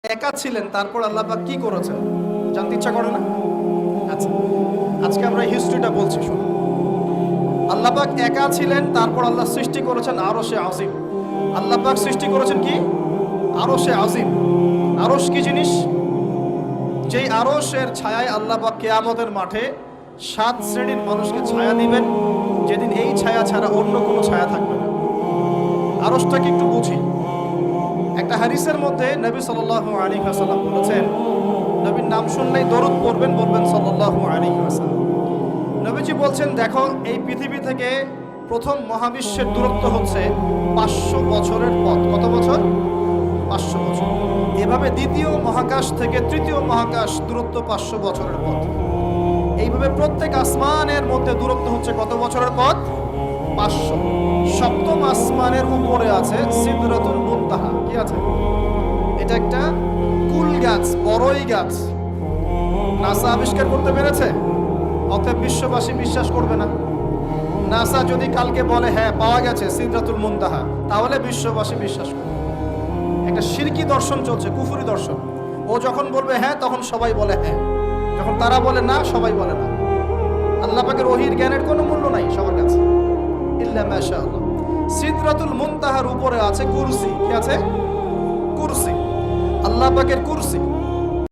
একা ছিলেন, তারপর আল্লাহ পাক কি করেছেন জানতে ইচ্ছা করে না? আচ্ছা, আজকে আমরা হিস্ট্রিটা বলছি, শুনুন। আল্লাহ পাক একা ছিলেন, তারপর আল্লাহ সৃষ্টি করেছেন আরশে আজিম। আল্লাহ পাক সৃষ্টি করেছেন কি? আরশে আজিম। আরশ কি জিনিস? যেই আরশের ছায়ায় আল্লাহ পাক কিয়ামতের মাঠে 7 শ্রেণীর মানুষকে ছায়া দিবেন, যেদিন এই ছায়া ছাড়া অন্য কোনো ছায়া থাকবে না। আরশটাকে একটু বুঝি। একটা হাদিসের মধ্যে নবী সাল্লাল্লাহু আলাইহি ওয়াসাল্লাম বলেছেন, নবীর নাম শুনলেই দরুদ পড়বেন, বলবেন সাল্লাল্লাহু আলাইহি ওয়াসাল্লাম। নবীজি বলছেন, দেখো এই পৃথিবী থেকে প্রথম মহাবিশ্বের দূরত্ব হচ্ছে 500 বছরের পথ। কত বছর? 500 বছর। এভাবে দ্বিতীয় মহাকাশ থেকে তৃতীয় মহাকাশ দূরত্ব 500 বছরের পথ। এইভাবে প্রত্যেক আসমানের মধ্যে দূরত্ব হচ্ছে কত বছরের পথ? 500। সপ্তম আসমানের উপরে আছে সিদরাতুল মুনতাহা। কি আছে? এটা একটা কুল গাছ, বড়ই গাছ। নাসা আবিষ্কার করতে পেরেছে, অতএব বিশ্ববাসী বিশ্বাস করবে না। নাসা যদি কালকে বলে হ্যাঁ পাওয়া গেছে সিদরাতুল মুনতাহা, তাহলে বিশ্ববাসী বিশ্বাস করবে। একটা শিরকি দর্শন চলছে, কুফরি দর্শন। ও যখন বলবে হ্যাঁ, তখন সবাই বলে হ্যাঁ, যখন তারা বলে না, সবাই বলে না। আল্লাহ পাকের ওহীর জ্ঞানের কোনো মূল্য নাই সবার কাছে, ইল্লা মাশাআল্লাহ। সিদরাতুল মুনতাহার উপরে আছে কুরসি। কি আছে? কুরসি। আল্লাহ পাকের কুরসি।